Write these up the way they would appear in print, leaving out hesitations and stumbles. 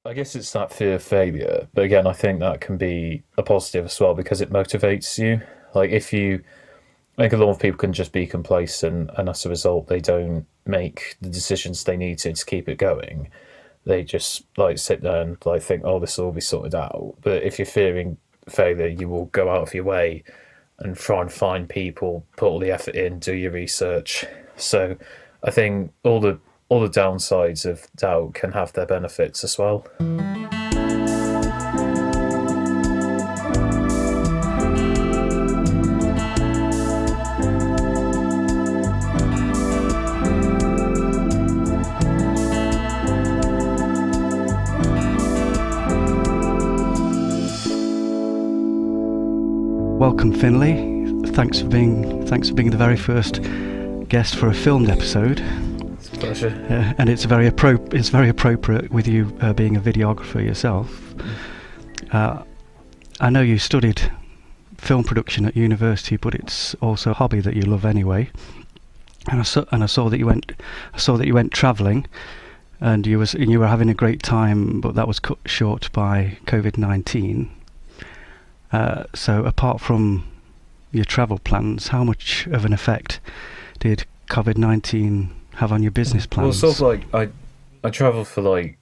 I guess it's that fear of failure, but again, I think that can be a positive as well because it motivates you. Like if you, I think a lot of people can just be complacent, and as a result, they don't make the decisions they need to keep it going. They just like sit there and like think, "Oh, this will all be sorted out." But if you're fearing failure, you will go out of your way and try and find people, put all the effort in, do your research. So, I think all the downsides of doubt can have their benefits as well. Welcome, Finlay. Thanks for being the very first guest for a filmed episode. It's a pleasure. And it's very appropriate with you being a videographer yourself. I know you studied film production at university, but it's also a hobby that you love anyway. And I saw that you went travelling, and you were having a great time, but that was cut short by COVID-19. So apart from your travel plans, how much of an effect did COVID-19 have on your business plans? Well, sort of like I travelled for like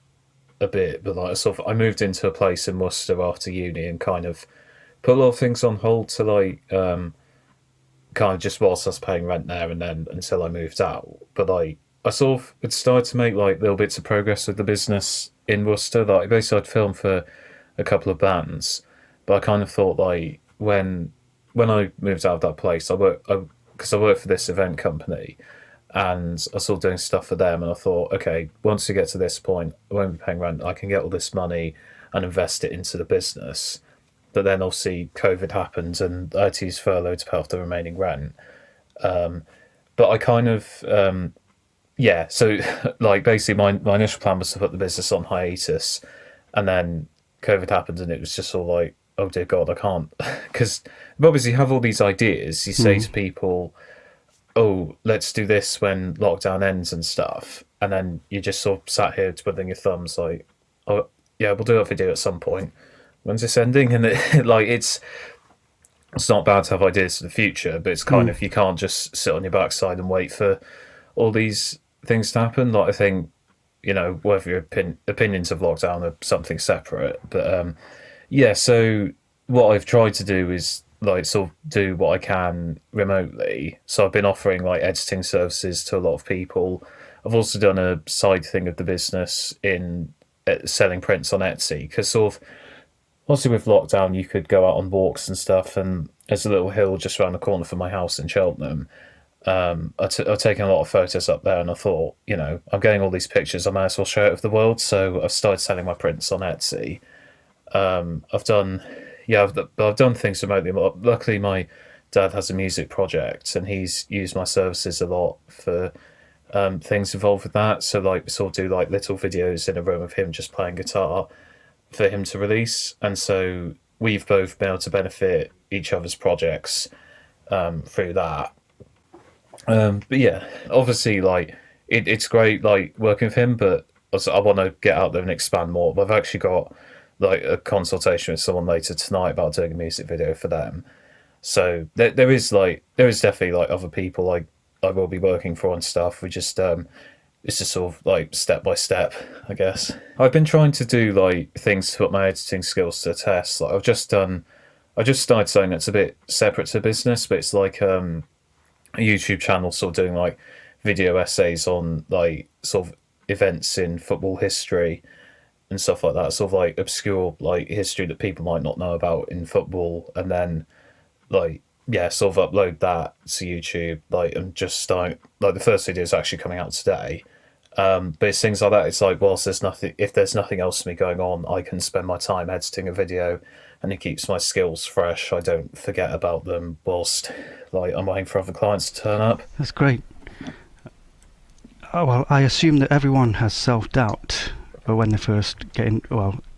a bit, but like I moved into a place in Worcester after uni and kind of put a lot of things on hold to kind of just whilst I was paying rent there and then until I moved out. But like I sort of had started to make like little bits of progress with the business in Worcester. Like basically I'd filmed for a couple of bands. But I kind of thought like when I moved out of that place, because I worked for this event company, and I was sort of doing stuff for them, and I thought, okay, once you get to this point, I won't be paying rent. I can get all this money and invest it into the business. But then obviously COVID happened, and I had to use furlough to pay off the remaining rent. But I kind of yeah. So like basically, my initial plan was to put the business on hiatus, and then COVID happened, and it was just all like, oh dear God, I can't, because obviously you have all these ideas. You say to people, oh, let's do this when lockdown ends and stuff, and then you just sort of sat here twiddling your thumbs like, oh yeah, we'll do a video at some point. When's this ending? And it's not bad to have ideas for the future, but it's kind of, you can't just sit on your backside and wait for all these things to happen. Like I think, whether your opinions of lockdown are something separate, but yeah, so what I've tried to do is like sort of do what I can remotely. So I've been offering like editing services to a lot of people. I've also done a side thing of the business in selling prints on Etsy, because sort of obviously with lockdown you could go out on walks and stuff, and there's a little hill just around the corner from my house in Cheltenham. I've taken a lot of photos up there, and I thought, I'm getting all these pictures, I might as well share it with the world. So I've started selling my prints on Etsy. I've done things remotely. Luckily, my dad has a music project, and he's used my services a lot for things involved with that. So like we sort of do like little videos in a room of him just playing guitar for him to release, and so we've both been able to benefit each other's projects through that. But yeah, obviously like it's great like working with him, but also I want to get out there and expand more. But I've actually got like a consultation with someone later tonight about doing a music video for them. So there is definitely like other people like I will be working for and stuff. We just it's just sort of like step by step, I guess. I've been trying to do like things to put my editing skills to the test. Like I just started something that's a bit separate to business, but it's like a YouTube channel sort of doing like video essays on like sort of events in football history and stuff like that, sort of like obscure like history that people might not know about in football, and then like sort of upload that to YouTube. Like I'm just starting, like the first video is actually coming out today. But it's things like that. It's like, if there's nothing else for me going on, I can spend my time editing a video, and it keeps my skills fresh. I don't forget about them whilst like I'm waiting for other clients to turn up. That's great. Oh, well, I assume that everyone has self-doubt when they first get in,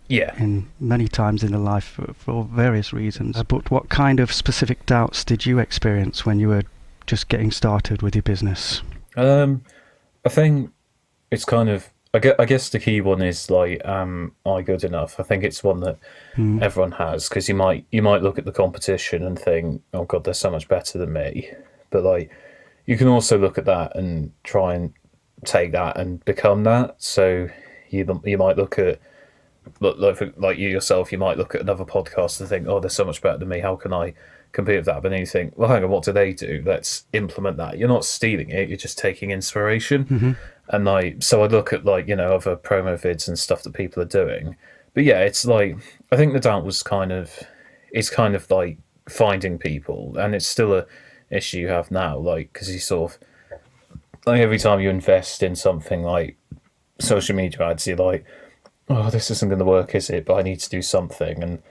in many times in their life for various reasons. But what kind of specific doubts did you experience when you were just getting started with your business? I think it's kind of I guess the key one is like, am I good enough? I think it's one that Mm. everyone has, because you might look at the competition and think, oh god, they're so much better than me, but like you can also look at that and try and take that and become that. So you might look at like you yourself, you might look at another podcast and think, oh, they're so much better than me. How can I compete with that? But then you think, well, hang on, what do they do? Let's implement that. You're not stealing it. You're just taking inspiration. Hmm. And like, so I look at like other promo vids and stuff that people are doing. But yeah, it's like I think the doubt was it's kind of like finding people, and it's still a issue you have now. Like because you sort of like every time you invest in something like social media ads, you're like, oh, this isn't going to work, is it? But I need to do something, and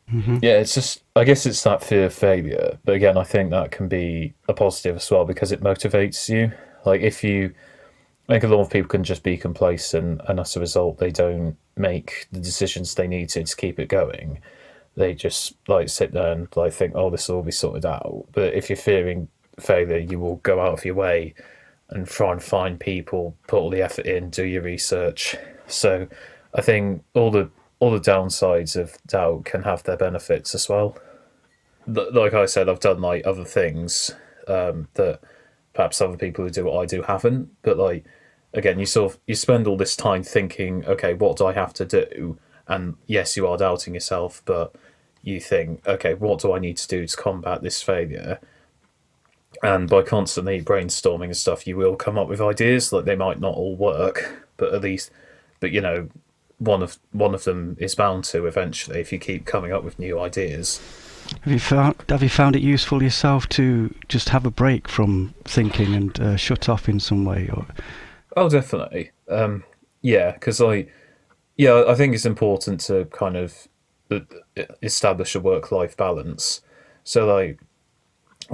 Hmm. yeah, it's just I guess it's that fear of failure. But again, I think that can be a positive as well because it motivates you. Like if you I think a lot of people can just be complacent, and as a result, they don't make the decisions they need to keep it going. They just like sit there and like think, "Oh, this will all be sorted out." But if you're fearing failure, you will go out of your way and try and find people, put all the effort in, do your research. So, I think all the downsides of doubt can have their benefits as well. Like I said, I've done like other things that perhaps other people who do what I do haven't. But like again, you spend all this time thinking, okay, what do I have to do? And yes, you are doubting yourself, but you think, okay, what do I need to do to combat this failure? And by constantly brainstorming and stuff, you will come up with ideas. Like they might not all work, but at least, but one of them is bound to eventually if you keep coming up with new ideas. Have you found it useful yourself to just have a break from thinking and shut off in some way? Or Oh, definitely. Yeah, because yeah, I think it's important to kind of uh, establish a work-life balance. So like,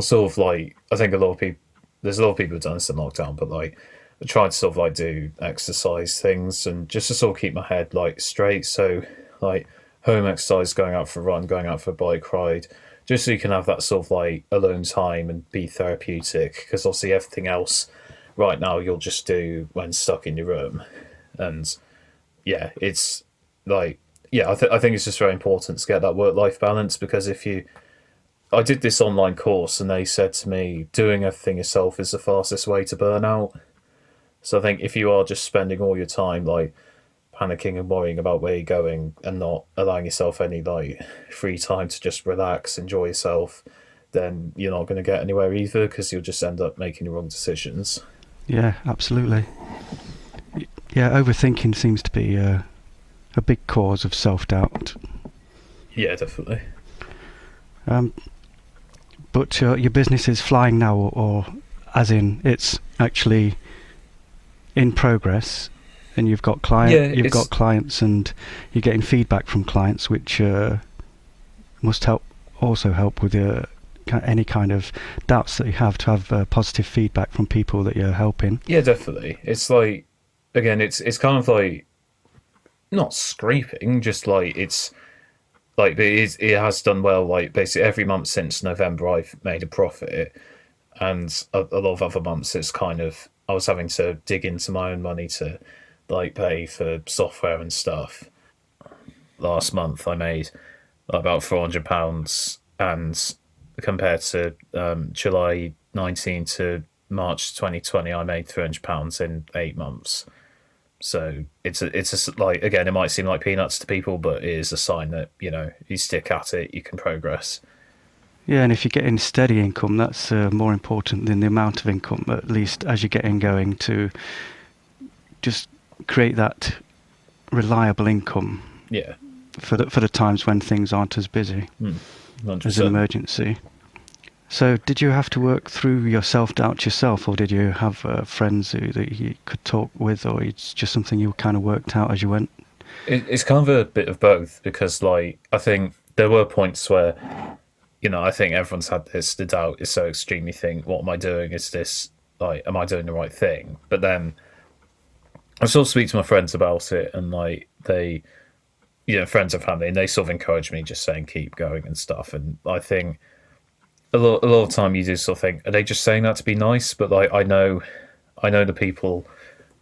sort of like, I think a lot of people, there's a lot of people who've done this in lockdown, but like, I try to sort of like do exercise things and just to sort of keep my head like straight. So like home exercise, going out for a run, going out for a bike ride, just so you can have that sort of like alone time and be therapeutic. Because obviously everything else right now you'll just do when stuck in your room, and yeah, it's like yeah, I think it's just very important to get that work life balance because if you I did this online course and they said to me doing everything yourself is the fastest way to burn out. So I think if you are just spending all your time like panicking and worrying about where you're going and not allowing yourself any like free time to just relax, enjoy yourself, then you're not going to get anywhere either because you'll just end up making the wrong decisions. yeah, absolutely. Yeah, overthinking seems to be a big cause of self-doubt. Yeah, definitely. Um, but your business is flying now, or as in it's actually in progress, and Yeah, you've got clients, and you're getting feedback from clients, which must also help with any kind of doubts that you have to have positive feedback from people that you're helping. yeah, definitely. It's like again, it's kind of like not scraping, just like it's like it has done well. Like basically every month since November, I've made a profit, and a lot of other months it's kind of I was having to dig into my own money to like pay for software and stuff. Last month I made about £400, and compared to July 19 to March 2020, I made £300 in 8 months. So it's a like again, it might seem like peanuts to people, but it is a sign that you stick at it, you can progress. Yeah, and if you're getting steady income, that's more important than the amount of income, at least as you're getting going, to just create that reliable income Yeah, for the times when things aren't as busy as an 100%. emergency. So did you have to work through your self-doubt yourself, or did you have friends that you could talk with, or it's just something you kind of worked out as you went? It's kind of a bit of both because like I think there were points where I think everyone's had this. The doubt is so extreme. You think, what am I doing? Is this like, am I doing the right thing? But then I sort of speak to my friends about it, and like friends and family, and they sort of encourage me, just saying keep going and stuff. And I think a lot of time you do sort of think, are they just saying that to be nice? But like I know the people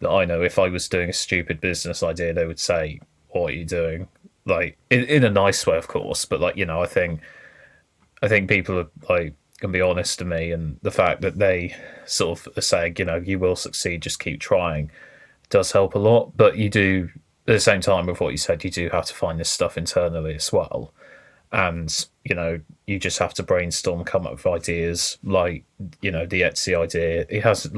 that I know if I was doing a stupid business idea, they would say, "What are you doing?" Like in a nice way, of course, but like I think people are like can be honest to me, and the fact that they sort of are saying, you will succeed, just keep trying, does help a lot. But you do at the same time with what you said, you do have to find this stuff internally as well, and you just have to brainstorm, come up with ideas. Like the Etsy idea, it hasn't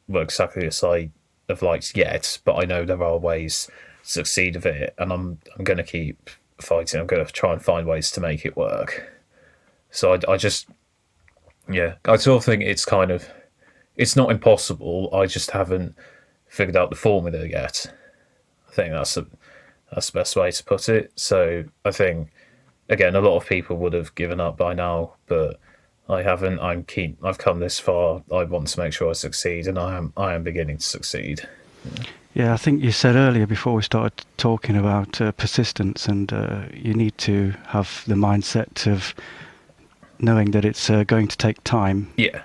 worked exactly as I have liked yet, but I know there are ways to succeed with it, and I'm going to keep fighting. I'm going to try and find ways to make it work. So I just, yeah, I sort of think it's not impossible. I just haven't figured out the formula yet. I think that's the best way to put it. So I think, again, a lot of people would have given up by now, but I haven't. I'm keen. I've come this far. I want to make sure I succeed, and I am beginning to succeed. Yeah, I think you said earlier before we started talking about persistence, and you need to have the mindset of knowing that it's going to take time. Yeah,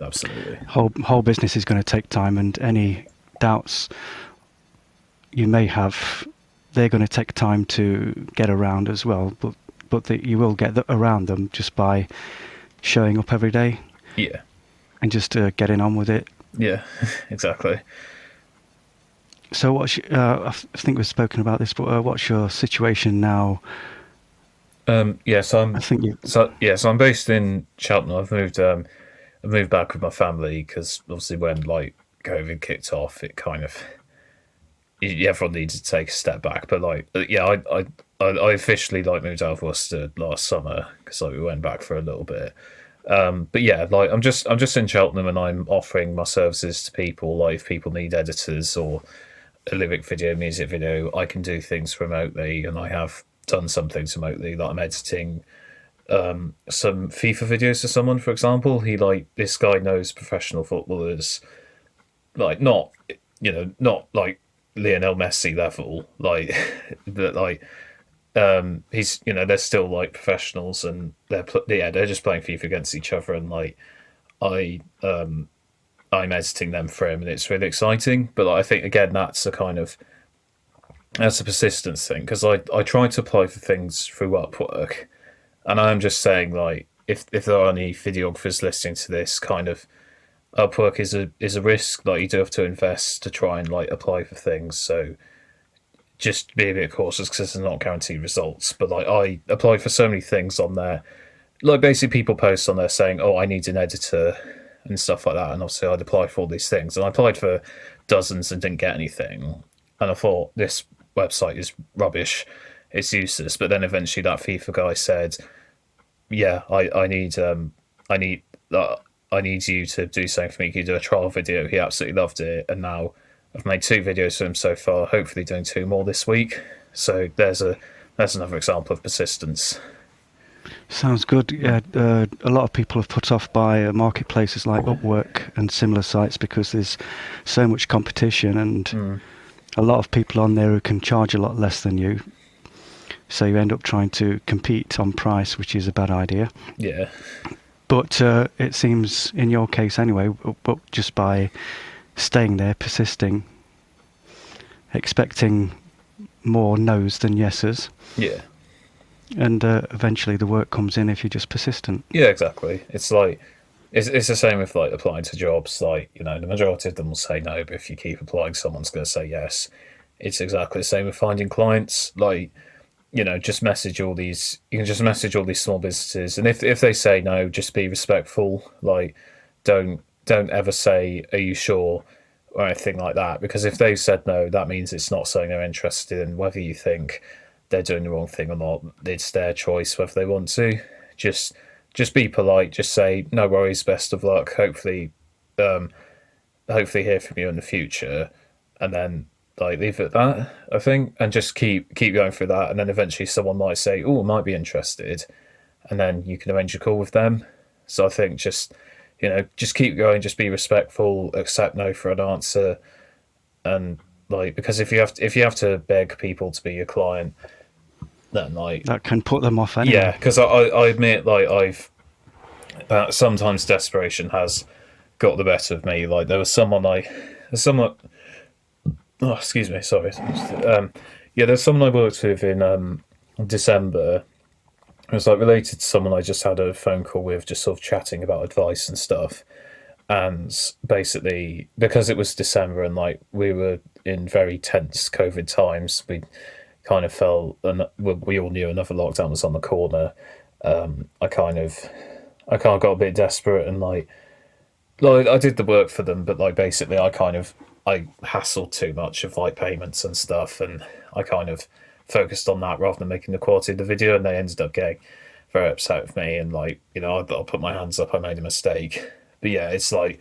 absolutely. Whole business is going to take time, and any doubts you may have, they're going to take time to get around as well. But that you will get around them just by showing up every day. Yeah. And just getting on with it. Yeah, exactly. So I think we've spoken about this, but what's your situation now? Yes, I'm. I think you. So I'm based in Cheltenham. I've moved back with my family because obviously when COVID kicked off, it kind of everyone needed to take a step back. But I officially moved out of Worcester last summer because we went back for a little bit. But yeah, I'm just in Cheltenham, and I'm offering my services to people. Like if people need editors or a lyric video, music video, I can do things remotely, and I have done some things remotely. Like I'm editing some FIFA videos for someone, for example. This guy knows professional footballers, not like Lionel Messi level, but he's they're still professionals, and they're just playing FIFA against each other, and I'm editing them for him, and it's really exciting. But I think again that's a persistence thing, because I try to apply for things through Upwork, and I'm just saying if there are any videographers listening to this, Upwork is a risk. You do have to invest to try and apply for things. So just be a bit cautious because it's not guaranteed results. But I applied for so many things on there. Basically people post on there saying, "Oh, I need an editor," and stuff like that. And obviously I'd apply for all these things, and I applied for dozens and didn't get anything. And I thought, this website is rubbish, it's useless. But then eventually that FIFA guy said, "Yeah, I need you to do something for me. Can you do a trial video?" He absolutely loved it, and now I've made 2 videos for him so far. Hopefully, doing 2 more this week. So there's another example of persistence. Sounds good. Yeah, a lot of people have put off by marketplaces like Upwork and similar sites because there's so much competition, and a lot of people on there who can charge a lot less than you. So you end up trying to compete on price, which is a bad idea. Yeah. But it seems, in your case anyway, but just by staying there, persisting, expecting more no's than yeses. Yeah. And eventually the work comes in if you're just persistent. Yeah, exactly. It's it's the same with applying to jobs. The majority of them will say no, but if you keep applying, someone's going to say yes. It's exactly the same with finding clients. Just message all these. You can just message all these small businesses, and if they say no, just be respectful. Don't ever say, "Are you sure?" or anything like that, because if they've said no, that means it's not something they're interested in. Whether you think they're doing the wrong thing or not, it's their choice whether they want to. Just be polite. Just say, "No worries, best of luck. Hopefully hear from you in the future," and then leave it at that, I think, and just keep going through that, and then eventually someone might say, "Oh, I might be interested," and then you can arrange a call with them. So I think just keep going, just be respectful, accept no for an answer, and because if you have to beg people to be your client, then that can put them off anyway. Yeah, because I admit sometimes desperation has got the better of me. There was someone I someone. Oh, excuse me. Sorry. Yeah, there's someone I worked with in December. It was like related to someone I just had a phone call with, just sort of chatting about advice and stuff. And basically, because it was December and like we were in very tense COVID times, we kind of felt, and we all knew another lockdown was on the corner. I kind of, got a bit desperate and like I did the work for them, but like basically I hassled too much of like payments and stuff, and I kind of focused on that rather than making the quality of the video, and they ended up getting very upset with me, and like I'll put my hands up, I made a mistake. But yeah, it's like,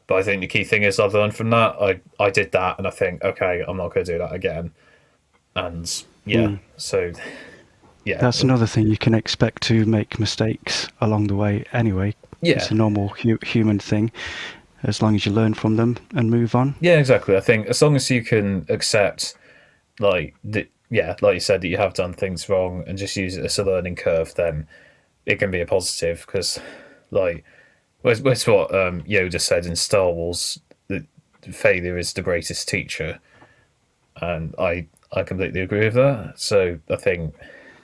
but I think the key thing is I've learned from that. I did that, and I think okay, I'm not going to do that again. And yeah, so yeah, That's another thing. You can expect to make mistakes along the way anyway. yeah, It's a normal human thing, as long as you learn from them and move on. yeah, exactly. I think as long as you can accept like the yeah, like you said, that you have done things wrong and just use it as a learning curve, then it can be a positive because like where's what Yoda said in Star Wars, that failure is the greatest teacher, and I completely agree with that. So I think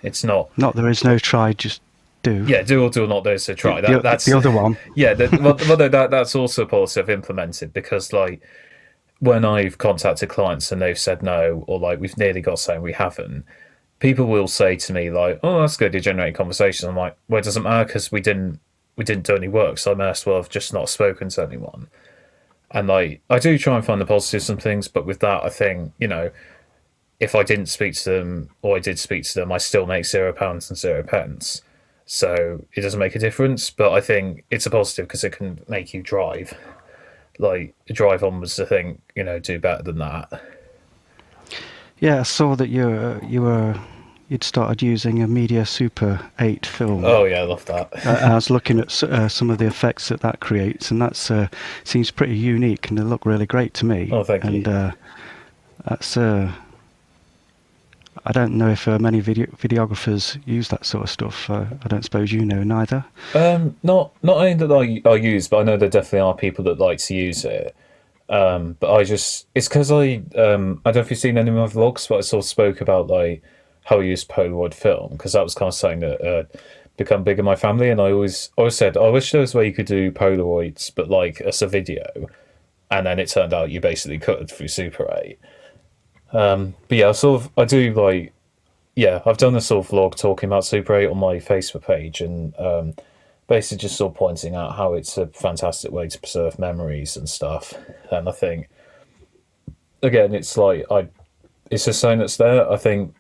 it's not. Not there is no try, just do. Yeah, do or do not. There's a try. That's the other one. Yeah, well, no, that's also a policy I've implemented because like when I've contacted clients and they've said no, or like we've nearly got something we haven't, people will say to me like, "Oh, that's good. You generate conversation." I'm like, "Well, it doesn't matter because we didn't do any work, so I may as well have just not spoken to anyone." And like I do try and find the positives in things, but with that, I think if I didn't speak to them or I did speak to them, I still make £0 and 0 pence. So it doesn't make a difference, but I think it's a positive because it can make you drive onwards to think, do better than that. Yeah, I saw that you'd started using a Media Super 8 film. Oh yeah, I love that. I was looking at some of the effects that creates, and that's seems pretty unique, and they look really great to me. Oh, thank you. And that's I don't know if many videographers use that sort of stuff. I don't suppose you know neither. Not only that I use, but I know there definitely are people that like to use it. But it's because I don't know if you've seen any of my vlogs, but I sort of spoke about like how I use Polaroid film because that was kind of something that become big in my family, and I always said I wish there was a way you could do Polaroids, but like as a video, and then it turned out you basically could through Super 8. But yeah, I do like, yeah, I've done a sort of vlog talking about Super 8 on my Facebook page, and basically just sort of pointing out how it's a fantastic way to preserve memories and stuff. And I think, again, it's like it's just something that's there. I think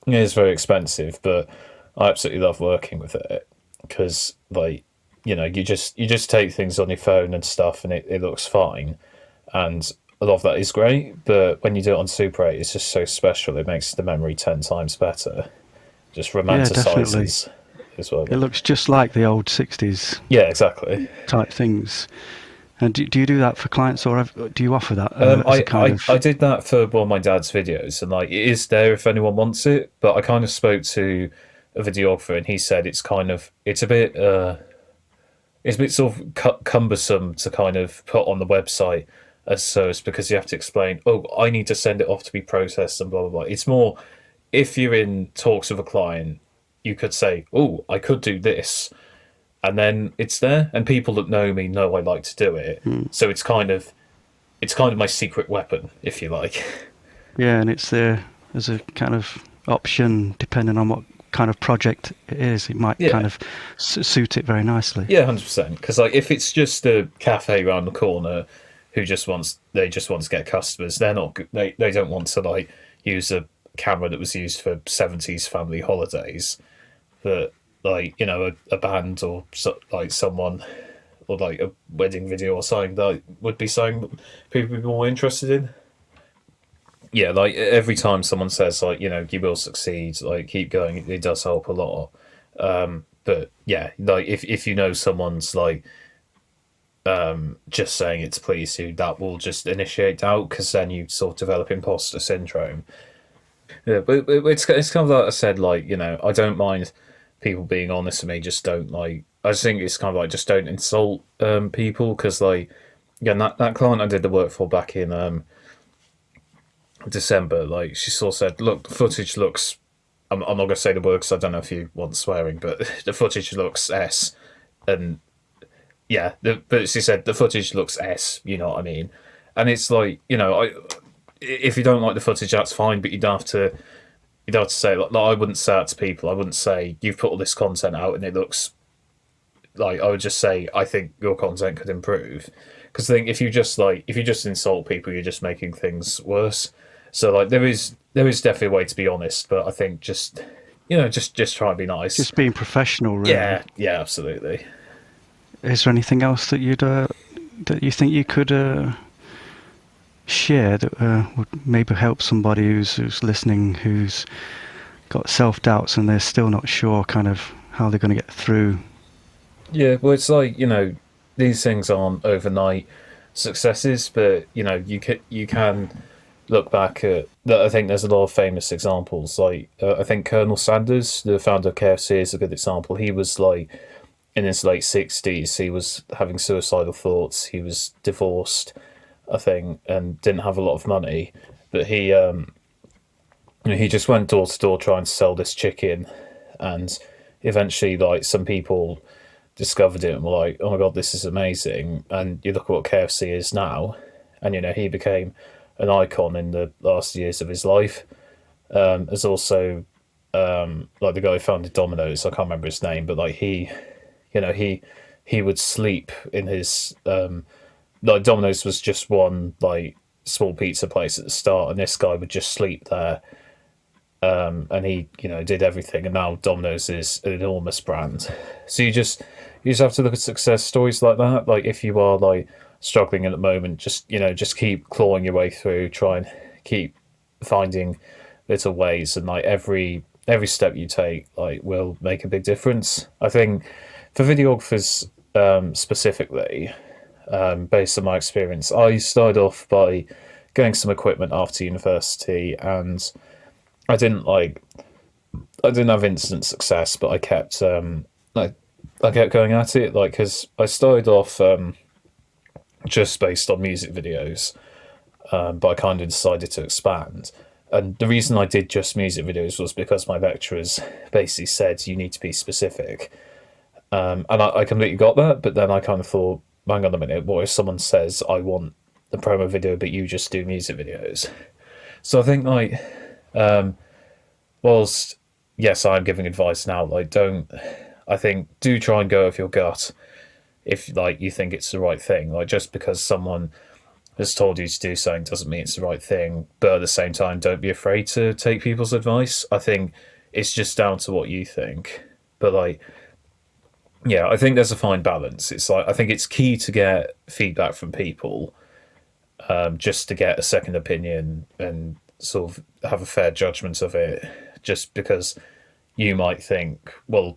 it is very expensive, but I absolutely love working with it because, like, you just take things on your phone and stuff, and it looks fine, and a lot of that is great. But when you do it on Super 8, it's just so special. It makes the memory 10 times better. Just romanticizes as well. It looks just like the old 60s. Yeah, exactly. Type things. And do you do that for clients, or do you offer that? I did that for one of my dad's videos, and like it is there if anyone wants it. But I kind of spoke to a videographer, and he said it's a bit sort of cumbersome to kind of put on the website as so, it's because you have to explain. Oh, I need to send it off to be processed and blah blah blah. It's more if you're in talks with a client, you could say, "Oh, I could do this." And then it's there, and people that know me know I like to do it. So it's kind of my secret weapon, if you like. Yeah, and it's there as a kind of option depending on what kind of project it is. It might kind of suit it very nicely. Yeah, 100%. Because like if it's just a cafe around the corner who just wants to get customers, they don't want to like use a camera that was used for 70s family holidays. But like a band or like someone or like a wedding video or something that would be something people would be more interested in. Yeah, like every time someone says like you will succeed, like keep going, it does help a lot. But yeah, like if someone's like just saying it to please you, that will just initiate doubt because then you sort of develop imposter syndrome. Yeah, but it's kind of like I said, like I don't mind people being honest with me. Just don't like. I just think it's kind of like just don't insult people because like yeah, and that client I did the work for back in December, like she sort of said, look, the footage looks. I'm not gonna say the word because I don't know if you want swearing, but the footage looks S, and yeah, but she said the footage looks S. You know what I mean? And it's like, if you don't like the footage, that's fine, but you don't have to say like I wouldn't say that to people. I wouldn't say you've put all this content out and it looks like. I would just say I think your content could improve, because I think if you just insult people, you're just making things worse. So like there is definitely a way to be honest, but I think just just try and be nice. Just being professional, really. Yeah, yeah, absolutely. Is there anything else that that you think you could share that would maybe help somebody who's listening, who's got self doubts and they're still not sure kind of how they're going to get through? Yeah, well, it's like these things aren't overnight successes, but you can look back at that. I think there's a lot of famous examples. Like I think Colonel Sanders, the founder of KFC, is a good example. He was like in his late 60s. He was having suicidal thoughts. He was divorced, I think, and didn't have a lot of money. But he just went door to door trying to sell this chicken, and eventually, like some people discovered it and were like, "Oh my god, this is amazing!" And you look at what KFC is now, and he became an icon in the last years of his life. There's also like the guy who founded Domino's. I can't remember his name, but like he would sleep in his like Domino's was just one like small pizza place at the start, and this guy would just sleep there. And he did everything, and now Domino's is an enormous brand. So you just have to look at success stories like that. Like if you are like struggling at the moment, just keep clawing your way through, try and keep finding little ways, and like every step you take like will make a big difference. I think for videographers specifically, based on my experience, I started off by getting some equipment after university, and I didn't like I didn't have instant success, but I kept going at it, like because I started off just based on music videos, but I kind of decided to expand. And the reason I did just music videos was because my lecturers basically said you need to be specific, and I completely got that. But then I kind of thought, hang on a minute, what if someone says I want the promo video, but you just do music videos? So I think like, whilst yes, I'm giving advice now, like don't. I think do try and go with your gut if like you think it's the right thing. Like just because someone has told you to do something doesn't mean it's the right thing. But at the same time, don't be afraid to take people's advice. I think it's just down to what you think. But like, yeah, I think there's a fine balance. It's like I think it's key to get feedback from people, just to get a second opinion and sort of have a fair judgment of it. Just because you might think, well,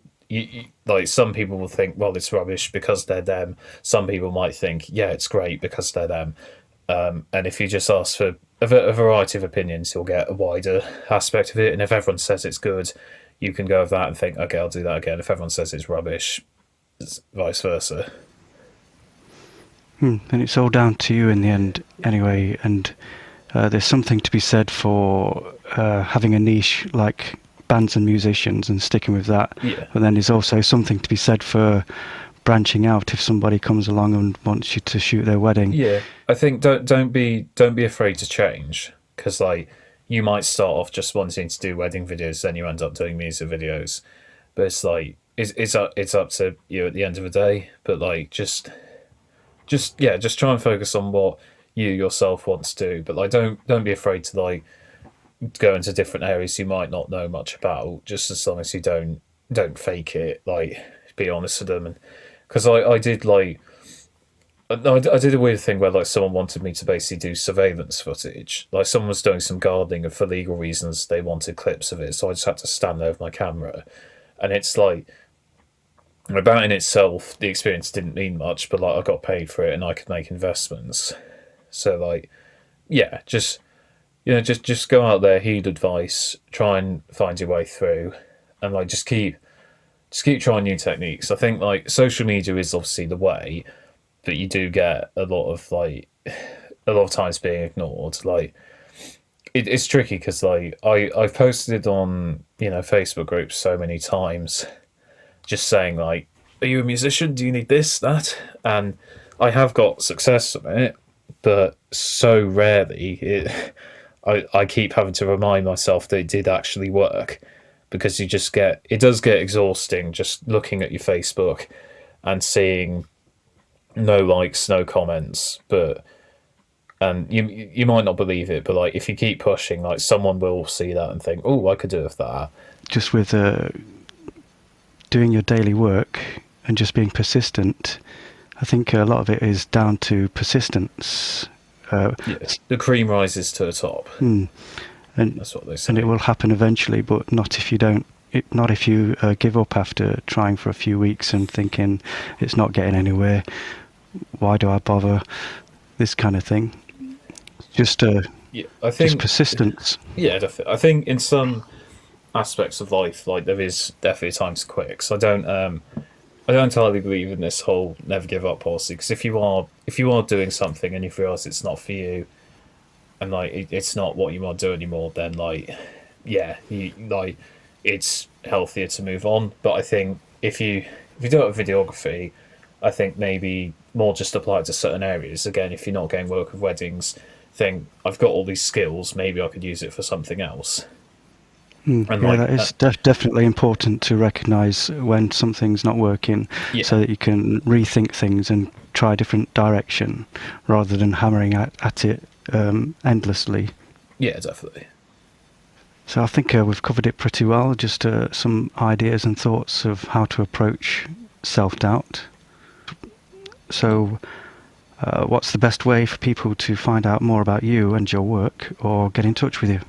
like some people will think, well, it's rubbish because they're them. Some people might think, yeah, it's great because they're them. And if you just ask for a variety of opinions, you'll get a wider aspect of it. And if everyone says it's good, you can go with that and think, okay, I'll do that again. If everyone says it's rubbish, it's vice versa. And it's all down to you in the end, anyway. And there's something to be said for having a niche like bands and musicians and sticking with that. Yeah. But then there's also something to be said for branching out if somebody comes along and wants you to shoot their wedding. Yeah, I think don't be afraid to change, because like you might start off just wanting to do wedding videos, then you end up doing music videos. But it's like it's up to you at the end of the day. But like just try and focus on what you yourself want to do. But like don't be afraid to like go into different areas you might not know much about, just as long as you don't fake it. Like be honest with them. And because I did like I did a weird thing where like someone wanted me to basically do surveillance footage. Like someone was doing some gardening, and for legal reasons they wanted clips of it, so I just had to stand there with my camera. And it's like about in itself the experience didn't mean much, but like I got paid for it and I could make investments. So like yeah, just go out there, heed advice, try and find your way through, and like just keep trying new techniques. I think like social media is obviously the way, but you do get a lot of times being ignored. Like it's tricky because like I've posted on Facebook groups so many times, just saying like, "Are you a musician? Do you need this, that?" And I have got success from it, but so rarely I keep having to remind myself that it did actually work, because it does get exhausting just looking at your Facebook and seeing no likes, no comments, and you might not believe it, but like if you keep pushing, like someone will see that and think, "Oh, I could do with that." Just with doing your daily work and just being persistent, I think a lot of it is down to persistence. Yes, the cream rises to the top. And that's what they say. And it will happen eventually, but not if you don't. Not if you give up after trying for a few weeks and thinking it's not getting anywhere. Why do I bother? This kind of thing. Just I think just persistence. Yeah, definitely. I think in some aspects of life, like there is definitely times to quit. Because I don't entirely believe in this whole never give up policy. Because if you are doing something and you realise it's not for you, and like it's not what you want to do anymore, then it's healthier to move on. But I think if you do it with videography, I think maybe more just apply it to certain areas. Again, if you're not getting work with weddings, think I've got all these skills, maybe I could use it for something else. That is definitely important to recognise when something's not working, so that you can rethink things and try a different direction rather than hammering at it endlessly. Yeah, definitely. So I think we've covered it pretty well, just some ideas and thoughts of how to approach self-doubt. So what's the best way for people to find out more about you and your work or get in touch with you?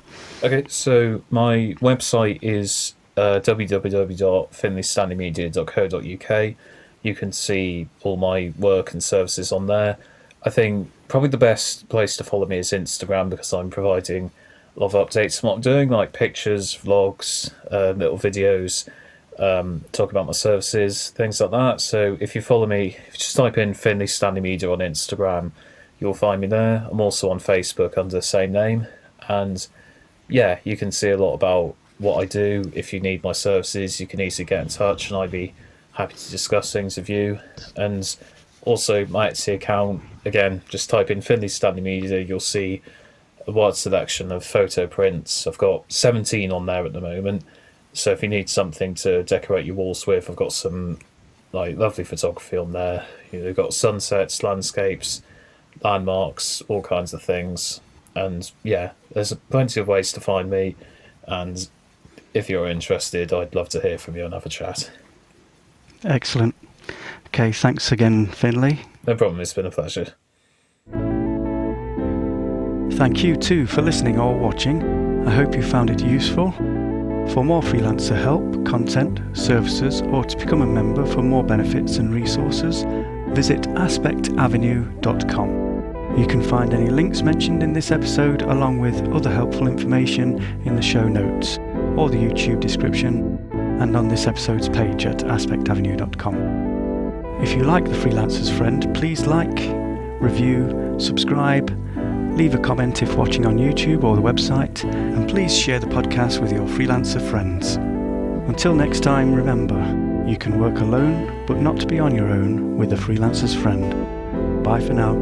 Okay, so my website is www.finlaystanleymedia.co.uk. You can see all my work and services on there. I think probably the best place to follow me is Instagram, because I'm providing a lot of updates on what I'm doing, like pictures, vlogs, little videos, talk about my services, things like that. So if you follow me, if you just type in Finlay Stanley Media on Instagram, you'll find me there. I'm also on Facebook under the same name. And yeah, you can see a lot about what I do. If you need my services, you can easily get in touch and I'd be happy to discuss things with you. And also my Etsy account, again, just type in Finlay Stanley Media, you'll see a wide selection of photo prints. I've got 17 on there at the moment. So if you need something to decorate your walls with, I've got some like lovely photography on there. You've got sunsets, landscapes, landmarks, all kinds of things. And yeah, there's plenty of ways to find me. And if you're interested, I'd love to hear from you and have a chat. Excellent. Okay, thanks again, Finlay. No problem, it's been a pleasure. Thank you too for listening or watching. I hope you found it useful. For more freelancer help, content, services, or to become a member for more benefits and resources, visit aspectavenue.com. You can find any links mentioned in this episode along with other helpful information in the show notes or the YouTube description and on this episode's page at aspectavenue.com. If you like The Freelancer's Friend, please like, review, subscribe, leave a comment if watching on YouTube or the website, and please share the podcast with your freelancer friends. Until next time, remember, you can work alone, but not be on your own with The Freelancer's Friend. Bye for now.